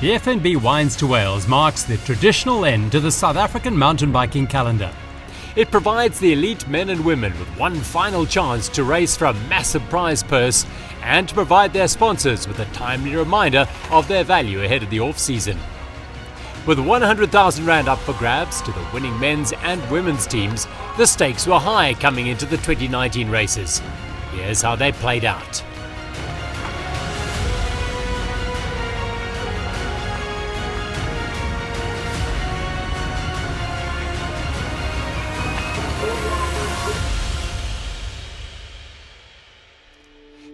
The FNB Wines2Whales marks the traditional end to the South African mountain biking calendar. It provides the elite men and women with one final chance to race for a massive prize purse and to provide their sponsors with a timely reminder of their value ahead of the off-season. With 100,000 Rand up for grabs to the winning men's and women's teams, the stakes were high coming into the 2019 races. Here's how they played out.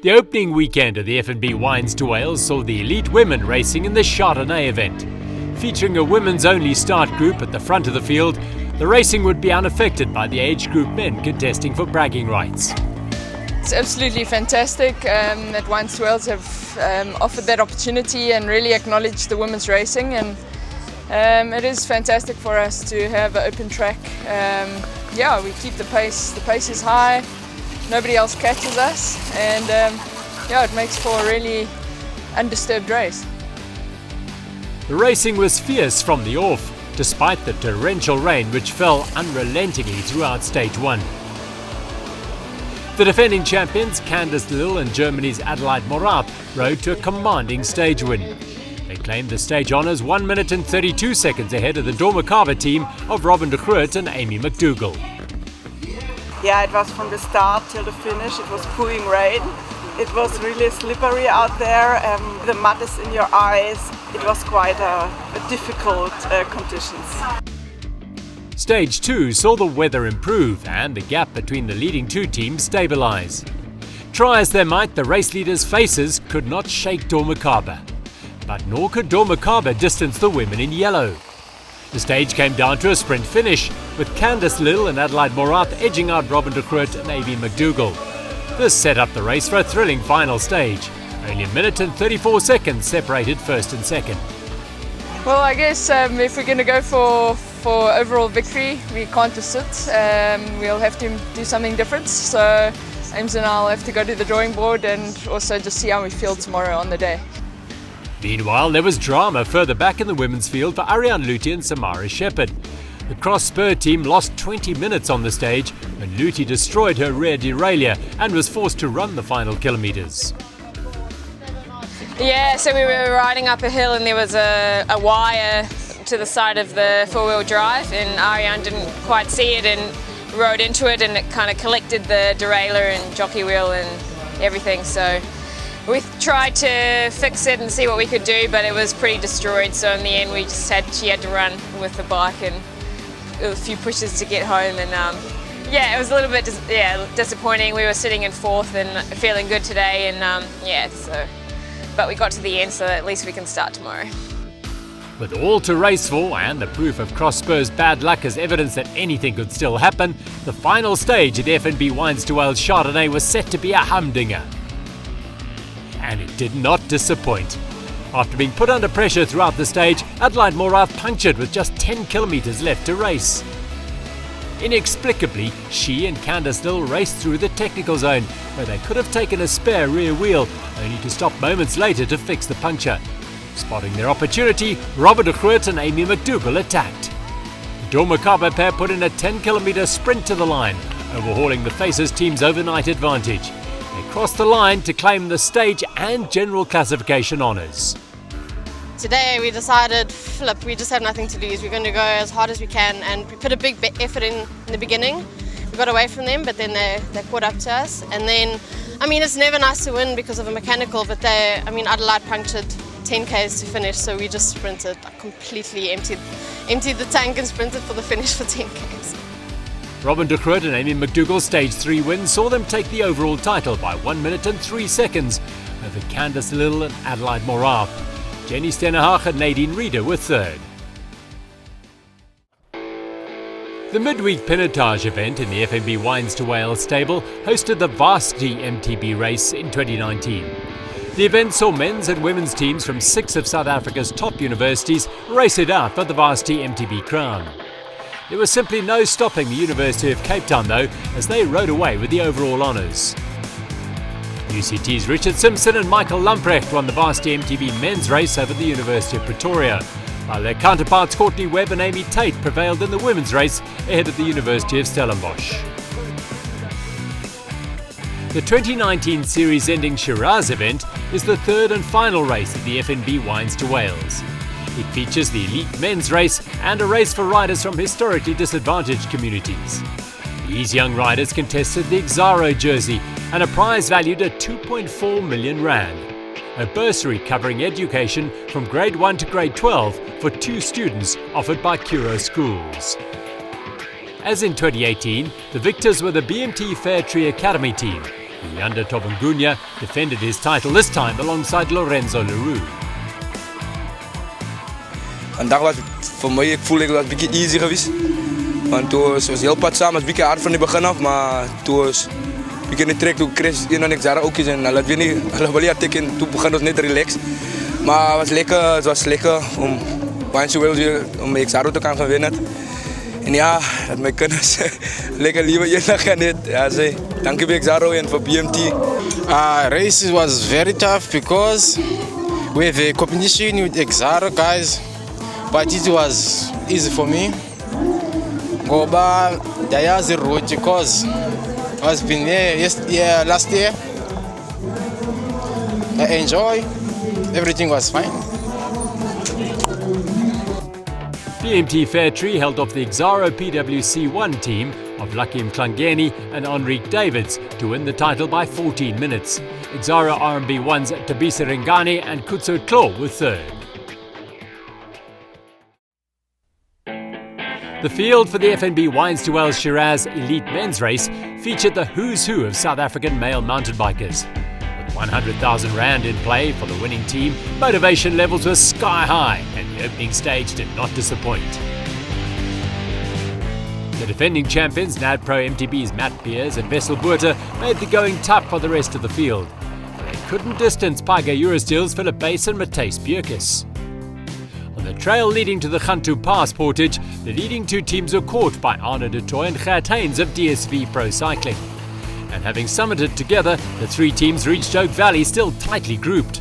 The opening weekend of the FNB Wines2Whales saw the elite women racing in the Chardonnay event. Featuring a women's-only start group at the front of the field, the racing would be unaffected by the age group men contesting for bragging rights. It's absolutely fantastic that Wines2Whales have offered that opportunity and really acknowledged the women's racing, and it is fantastic for us to have an open track. We keep the pace is high. Nobody else catches us, and it makes for a really undisturbed race. The racing was fierce from the off, despite the torrential rain which fell unrelentingly throughout stage one. The defending champions Candice Lill and Germany's Adelaide Morath rode to a commanding stage win. They claimed the stage honours 1 minute and 32 seconds ahead of the Dormakaba team of Robin de Groot and Amy McDougall. Yeah, it was from the start till the finish. It was pouring rain. It was really slippery out there. The mud is in your eyes. It was quite a difficult conditions. Stage 2 saw the weather improve and the gap between the leading two teams stabilise. Try as they might, the race leaders' faces could not shake Dormakaba. But nor could Dormakaba distance the women in yellow. The stage came down to a sprint finish, with Candice Lill and Adelaide Morath edging out Robin de Groot and Amy McDougall. This set up the race for a thrilling final stage. Only 1 minute and 34 seconds separated first and second. Well, I guess if we're going to go for overall victory, we can't just sit. We'll have to do something different. So Ames and I'll have to go to the drawing board and also just see how we feel tomorrow on the day. Meanwhile, there was drama further back in the women's field for Ariane Luthi and Samara Shepherd. The cross-spur team lost 20 minutes on the stage when Luthi destroyed her rear derailleur and was forced to run the final kilometres. Yeah, so we were riding up a hill and there was a wire to the side of the four-wheel drive, and Ariane didn't quite see it and rode into it, and it kind of collected the derailleur and jockey wheel and everything. So we tried to fix it and see what we could do, but it was pretty destroyed. So in the end, she had to run with the bike and a few pushes to get home. And it was a little bit disappointing. We were sitting in fourth and feeling good today, and but we got to the end, so at least we can start tomorrow. With all to race for and the proof of cross-spur's bad luck as evidence that anything could still happen, the final stage at FNB Wines2Whales Chardonnay was set to be a humdinger. And it did not disappoint. After being put under pressure throughout the stage, Adelaide Morath punctured with just 10 kilometres left to race. Inexplicably, she and Candice Lill raced through the technical zone, where they could have taken a spare rear wheel, only to stop moments later to fix the puncture. Spotting their opportunity, Robin de Groot and Amy McDougall attacked. The Dormakaba pair put in a 10-kilometre sprint to the line, overhauling the Facers team's overnight advantage. They crossed the line to claim the stage and general classification honours. Today we decided, we just have nothing to lose. We're going to go as hard as we can, and we put a big effort in the beginning. We got away from them, but then they caught up to us. And then, it's never nice to win because of a mechanical, but Adelaide punctured 10 Ks to finish, so we just sprinted, completely emptied the tank and sprinted for the finish for 10 Ks. Robin de Groot and Amy McDougall's stage 3 win saw them take the overall title by 1 minute and 3 seconds over Candice Lill and Adelaide Morath. Jenny Stennehaag and Nadine Reeder were third. The midweek pinotage event in the FNB Wines2Whales stable hosted the Varsity MTB race in 2019. The event saw men's and women's teams from 6 of South Africa's top universities race it out for the Varsity MTB crown. There was simply no stopping the University of Cape Town though, as they rode away with the overall honours. UCT's Richard Simpson and Michael Lamprecht won the Varsity MTB men's race over the University of Pretoria, while their counterparts Courtney Webb and Amy Tate prevailed in the women's race ahead of the University of Stellenbosch. The 2019 series-ending Shiraz event is the third and final race of the FNB Wines2Whales. It features the elite men's race and a race for riders from historically disadvantaged communities. These young riders contested the Exaro jersey and a prize valued at 2.4 million rand, a bursary covering education from grade 1 to grade 12 for 2 students offered by Curo Schools. As in 2018, the victors were the BMT Fair Tree Academy team. Leander Tobungunya defended his title this time alongside Lorenzo Leroux. Vandaag was voor mij, ik voel het een beetje easy geweest. Want toen was heel pad samen, was een beetje hard van het begin af, maar toen was een beetje in de trek, toen Chris en ik daar ook eens en dat weet niet, wel ja teken, toen begon het net relaxed. Maar het was lekker om Wines2Whales weer om Exaro te kunnen winnen. En ja, dat mijn kennis lekker liever je dag net. Ja, zei, dank je Exaro en voor BMT. Race was very tough because we have a competition with Exaro guys, but it was easy for me. Ngoba dayazi road because I was been there last year. I enjoy. Everything was fine. BMT Fairtree held off the Exaro PWC1 team of Lucky Mklangeni and Enrique Davids to win the title by 14 minutes. Exaro RMB1's Tabisa Ringani and Kutso Klo were third. The field for the FNB Wines2Whales Shiraz Elite Men's Race featured the who's who of South African male mountain bikers. With 100,000 rand in play for the winning team, motivation levels were sky high and the opening stage did not disappoint. The defending champions, NADPro MTB's Matt Beers and Wessel Botha, made the going tough for the rest of the field. They couldn't distance Paiga Eurosteel's Philip Bass and Matthijs Bierkes. On the trail leading to the Gantu Pass portage, the leading 2 teams were caught by Arno de Toy and Gert Haynes of DSV Pro Cycling. And having summited together, the 3 teams reached Oak Valley still tightly grouped.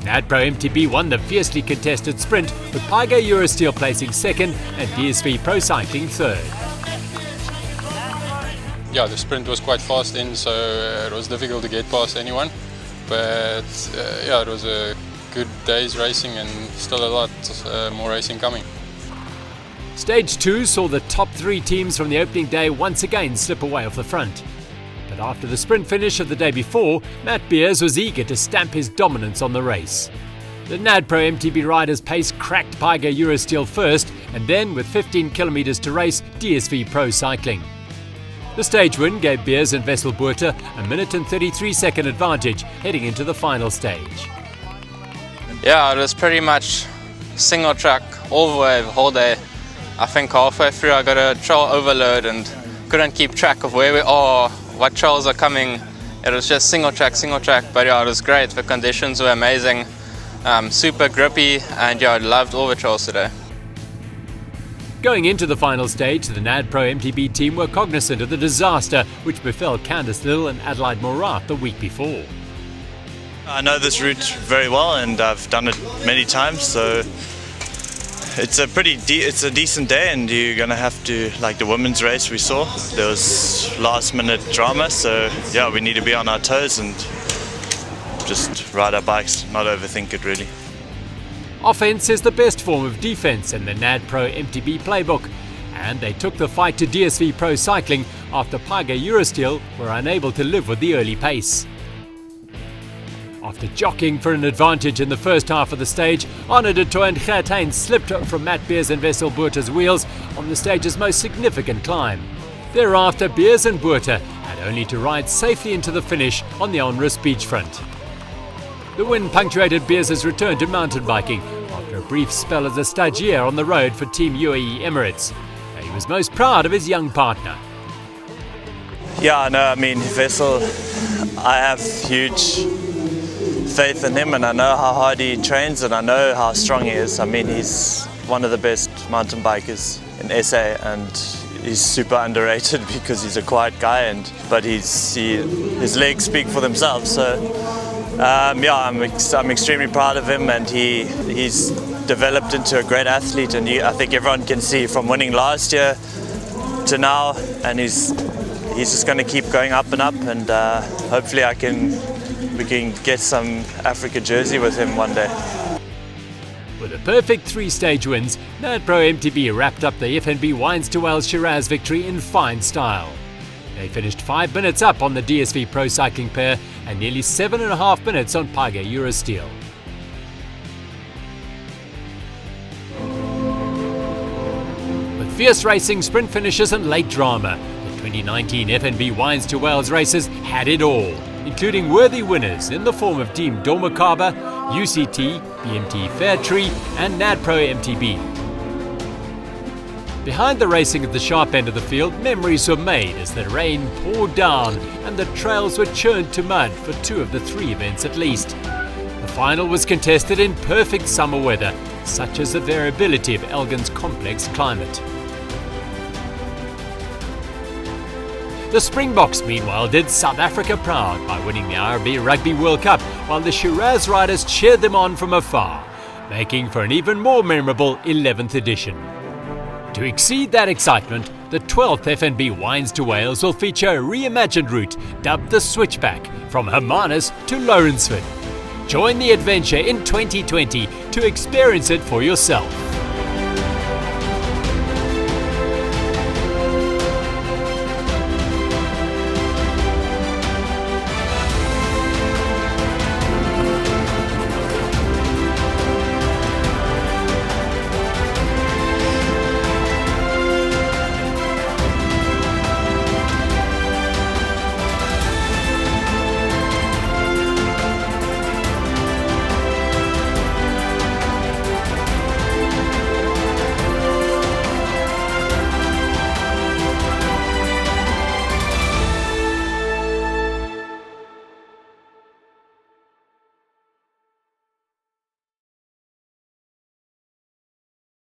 NADPro MTB won the fiercely contested sprint, with Paiga Eurosteel placing second and DSV Pro Cycling third. Yeah, the sprint was quite fast in, so it was difficult to get past anyone. But yeah, it was a good day's racing and still a lot more racing coming. Stage 2 saw the top 3 teams from the opening day once again slip away off the front. But after the sprint finish of the day before, Matt Beers was eager to stamp his dominance on the race. The NADPro MTB riders' pace cracked Paiga Eurosteel first, and then with 15 kilometres to race, DSV Pro Cycling. The stage win gave Beers and Wessel Botha a minute and 33-second advantage heading into the final stage. Yeah, it was pretty much single track all the way, the whole day. I think halfway through I got a trail overload and couldn't keep track of where we are, what trails are coming. It was just single track, but yeah, it was great. The conditions were amazing, super grippy, and yeah, I loved all the trails today. Going into the final stage, the NADPro MTB team were cognizant of the disaster which befell Candice Lill and Adelaide Morat the week before. I know this route very well and I've done it many times, so it's a decent day, and you're gonna have to, like the women's race we saw, there was last minute drama, so yeah, we need to be on our toes and just ride our bikes, not overthink it really. Offense is the best form of defense in the NADPro MTB playbook, and they took the fight to DSV Pro Cycling after Paiga Eurosteel were unable to live with the early pace. After jockeying for an advantage in the first half of the stage, Arno de Toy and Gert Haynes slipped from Matt Beers and Wessel Botha's wheels on the stage's most significant climb. Thereafter, Beers and Botha had only to ride safely into the finish on the onerous beachfront. The win punctuated Beers' return to mountain biking after a brief spell as a stagiaire on the road for Team UAE Emirates. He was most proud of his young partner. Yeah, no, I mean, Wessel, I have huge faith in him, and I know how hard he trains and I know how strong he is. I mean, he's one of the best mountain bikers in SA, and he's super underrated because he's a quiet guy, but his legs speak for themselves. So yeah, I'm extremely proud of him, and he's developed into a great athlete, and I think everyone can see from winning last year to now, and he's just going to keep going up and up, and hopefully we can get some Africa jersey with him one day. With a perfect 3-stage wins, NADPro MTB wrapped up the FNB Wines2Whales Shiraz victory in fine style. They finished 5 minutes up on the DSV Pro Cycling pair and nearly 7.5 minutes on Page Eurosteel. With fierce racing, sprint finishes and late drama, the 2019 FNB Wines2Whales races had it all, including worthy winners in the form of Team Dormakaba, UCT, BMT Fairtree and NADPro MTB. Behind the racing at the sharp end of the field, memories were made as the rain poured down and the trails were churned to mud for 2 of the 3 events at least. The final was contested in perfect summer weather, such as the variability of Elgin's complex climate. The Springboks, meanwhile, did South Africa proud by winning the IRB Rugby World Cup, while the Shiraz riders cheered them on from afar, making for an even more memorable 11th edition. To exceed that excitement, the 12th FNB Wines2Whales will feature a reimagined route dubbed the Switchback from Hermanus to Lawrenceford. Join the adventure in 2020 to experience it for yourself.